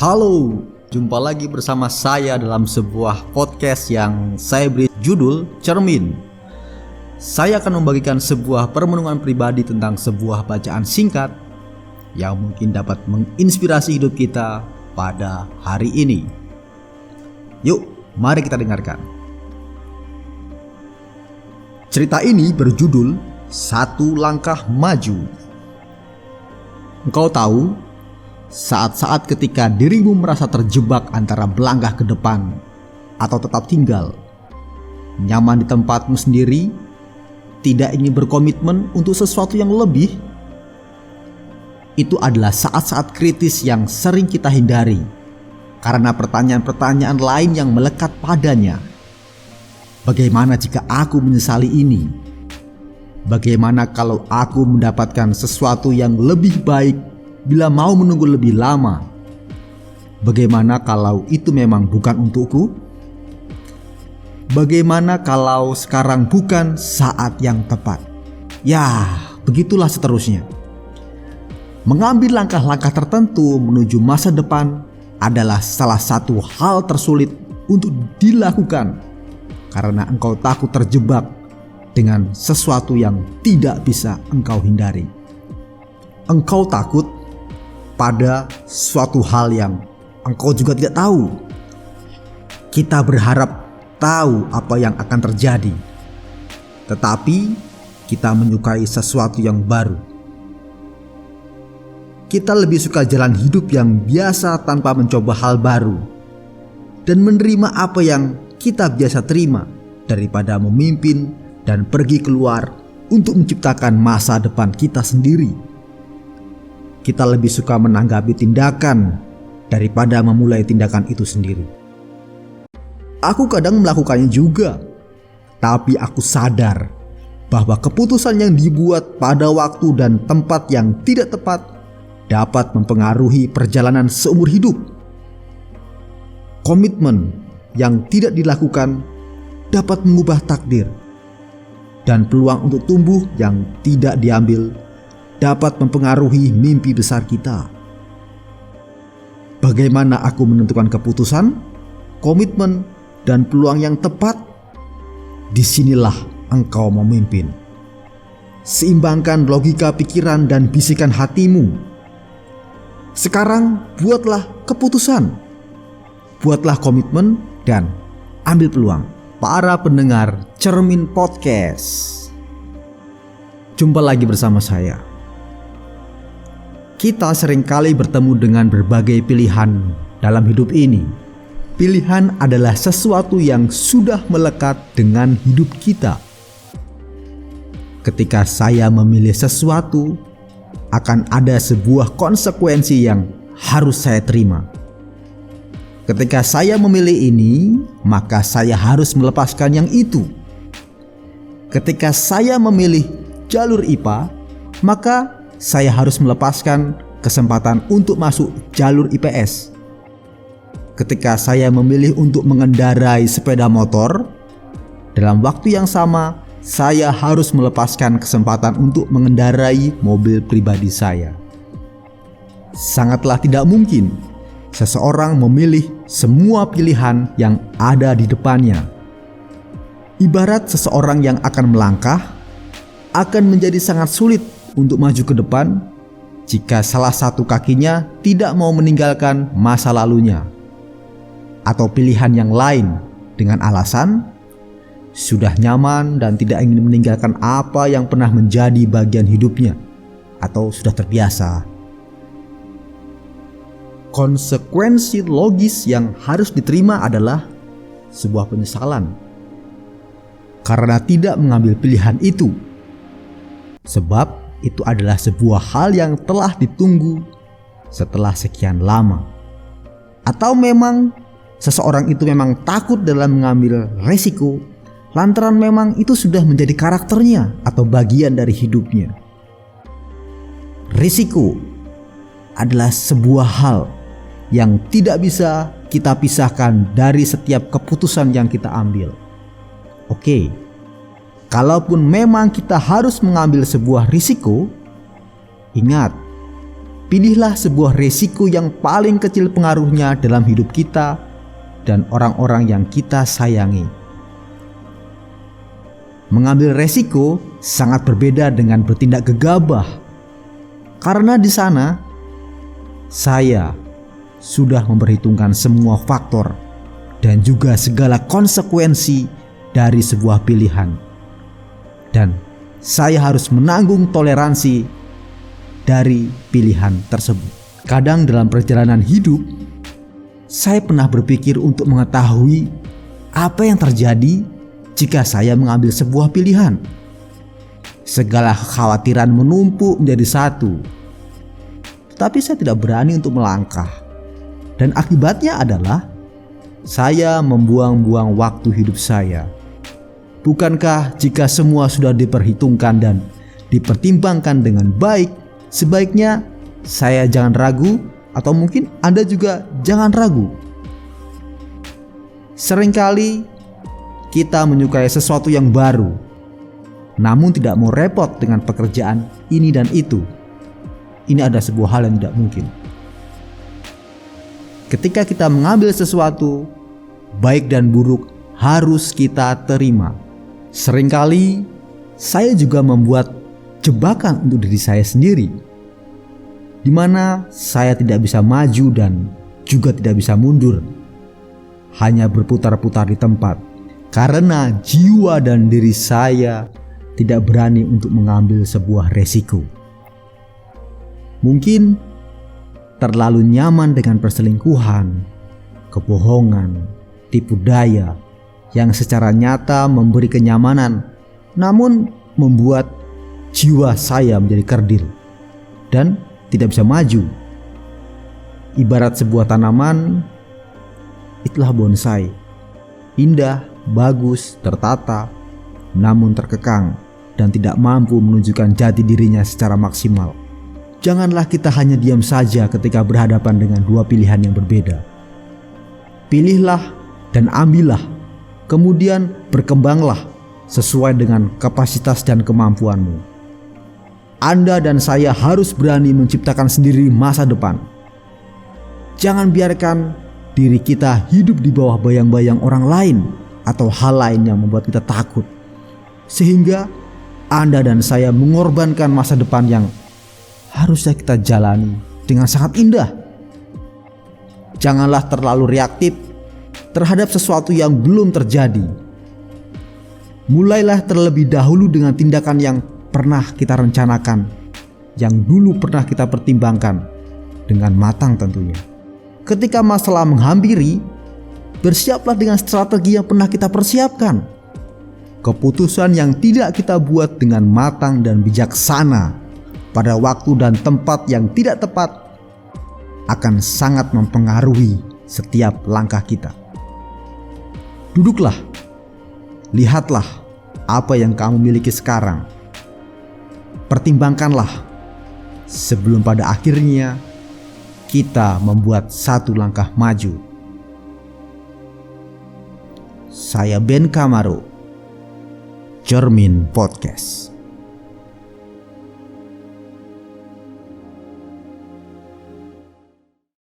Halo, jumpa lagi bersama saya dalam sebuah podcast yang saya beri judul Cermin. Saya akan membagikan sebuah permenungan pribadi tentang sebuah bacaan singkat yang mungkin dapat menginspirasi hidup kita pada hari ini. Yuk, mari kita dengarkan. Cerita ini berjudul Satu Langkah Maju. Engkau tahu, saat-saat ketika dirimu merasa terjebak antara melangkah ke depan atau tetap tinggal, nyaman di tempatmu sendiri, tidak ingin berkomitmen untuk sesuatu yang lebih, itu adalah saat-saat kritis yang sering kita hindari karena pertanyaan-pertanyaan lain yang melekat padanya. Bagaimana jika aku menyesali ini? Bagaimana kalau aku mendapatkan sesuatu yang lebih baik bila mau menunggu lebih lama? Bagaimana kalau itu memang bukan untukku? Bagaimana kalau sekarang bukan saat yang tepat? Ya, begitulah seterusnya. Mengambil langkah-langkah tertentu menuju masa depan adalah salah satu hal tersulit untuk dilakukan karena engkau takut terjebak dengan sesuatu yang tidak bisa engkau hindari. Engkau takut pada suatu hal yang engkau juga tidak tahu. Kita berharap tahu apa yang akan terjadi, tetapi kita menyukai sesuatu yang baru. Kita lebih suka jalan hidup yang biasa tanpa mencoba hal baru dan menerima apa yang kita biasa terima daripada memimpin dan pergi keluar untuk menciptakan masa depan kita sendiri. Kita lebih suka menanggapi tindakan daripada memulai tindakan itu sendiri. Aku kadang melakukannya juga, tapi aku sadar bahwa keputusan yang dibuat pada waktu dan tempat yang tidak tepat dapat mempengaruhi perjalanan seumur hidup. Komitmen yang tidak dilakukan dapat mengubah takdir, dan peluang untuk tumbuh yang tidak diambil dapat mempengaruhi mimpi besar kita. Bagaimana aku menentukan keputusan, komitmen, dan peluang yang tepat? Disinilah engkau memimpin. Seimbangkan logika pikiran dan bisikan hatimu. Sekarang buatlah keputusan, buatlah komitmen, dan ambil peluang. Para pendengar Cermin Podcast, jumpa lagi bersama saya. Kita seringkali bertemu dengan berbagai pilihan dalam hidup ini. Pilihan adalah sesuatu yang sudah melekat dengan hidup kita. Ketika saya memilih sesuatu, akan ada sebuah konsekuensi yang harus saya terima. Ketika saya memilih ini, maka saya harus melepaskan yang itu. Ketika saya memilih jalur IPA, maka saya harus melepaskan kesempatan untuk masuk jalur IPS. Ketika saya memilih untuk mengendarai sepeda motor, dalam waktu yang sama saya harus melepaskan kesempatan untuk mengendarai mobil pribadi saya. Sangatlah tidak mungkin seseorang memilih semua pilihan yang ada di depannya. Ibarat seseorang yang akan melangkah, akan menjadi sangat sulit untuk maju ke depan jika salah satu kakinya tidak mau meninggalkan masa lalunya atau pilihan yang lain dengan alasan sudah nyaman dan tidak ingin meninggalkan apa yang pernah menjadi bagian hidupnya atau sudah terbiasa. Konsekuensi logis yang harus diterima adalah sebuah penyesalan karena tidak mengambil pilihan itu, sebab itu adalah sebuah hal yang telah ditunggu setelah sekian lama. Atau memang seseorang itu memang takut dalam mengambil resiko lantaran memang itu sudah menjadi karakternya atau bagian dari hidupnya. Risiko adalah sebuah hal yang tidak bisa kita pisahkan dari setiap keputusan yang kita ambil. Oke, kalaupun memang kita harus mengambil sebuah risiko, ingat, Pilihlah sebuah resiko yang paling kecil pengaruhnya dalam hidup kita dan orang-orang yang kita sayangi. Mengambil resiko sangat berbeda dengan bertindak gegabah. Karena di sana saya sudah memperhitungkan semua faktor dan juga segala konsekuensi dari sebuah pilihan. Dan saya harus menanggung toleransi dari pilihan tersebut. Kadang dalam perjalanan hidup, saya pernah berpikir untuk mengetahui apa yang terjadi jika saya mengambil sebuah pilihan. Segala kekhawatiran menumpuk menjadi satu. Tetapi saya tidak berani untuk melangkah. Dan akibatnya adalah saya membuang-buang waktu hidup saya. Bukankah jika semua sudah diperhitungkan dan dipertimbangkan dengan baik, sebaiknya saya jangan ragu, atau mungkin Anda juga jangan ragu. Seringkali kita menyukai sesuatu yang baru, namun tidak mau repot dengan pekerjaan ini dan itu. Ini adalah sebuah hal yang tidak mungkin. Ketika kita mengambil sesuatu, baik dan buruk harus kita terima. Seringkali saya juga membuat jebakan untuk diri saya sendiri, di mana saya tidak bisa maju dan juga tidak bisa mundur, hanya berputar-putar di tempat, karena jiwa dan diri saya tidak berani untuk mengambil sebuah resiko. Mungkin terlalu nyaman dengan perselingkuhan, kebohongan, tipu daya yang secara nyata memberi kenyamanan, namun membuat jiwa saya menjadi kerdil dan tidak bisa maju. Ibarat sebuah tanaman, itulah bonsai. Indah, bagus, tertata, namun terkekang dan tidak mampu menunjukkan jati dirinya secara maksimal. Janganlah kita hanya diam saja ketika berhadapan dengan dua pilihan yang berbeda. Pilihlah dan ambillah, kemudian berkembanglah sesuai dengan kapasitas dan kemampuanmu. Anda dan saya harus berani menciptakan sendiri masa depan. Jangan biarkan diri kita hidup di bawah bayang-bayang orang lain atau hal lain yang membuat kita takut, sehingga Anda dan saya mengorbankan masa depan yang harusnya kita jalani dengan sangat indah. Janganlah terlalu reaktif terhadap sesuatu yang belum terjadi. Mulailah terlebih dahulu dengan tindakan yang pernah kita rencanakan, yang dulu pernah kita pertimbangkan dengan matang tentunya. Ketika masalah menghampiri, bersiaplah dengan strategi yang pernah kita persiapkan. Keputusan yang tidak kita buat dengan matang dan bijaksana pada waktu dan tempat yang tidak tepat akan sangat mempengaruhi setiap langkah kita. Duduklah, lihatlah apa yang kamu miliki sekarang. Pertimbangkanlah sebelum pada akhirnya kita membuat satu langkah maju. Saya Ben Kamaro, Cermin Podcast.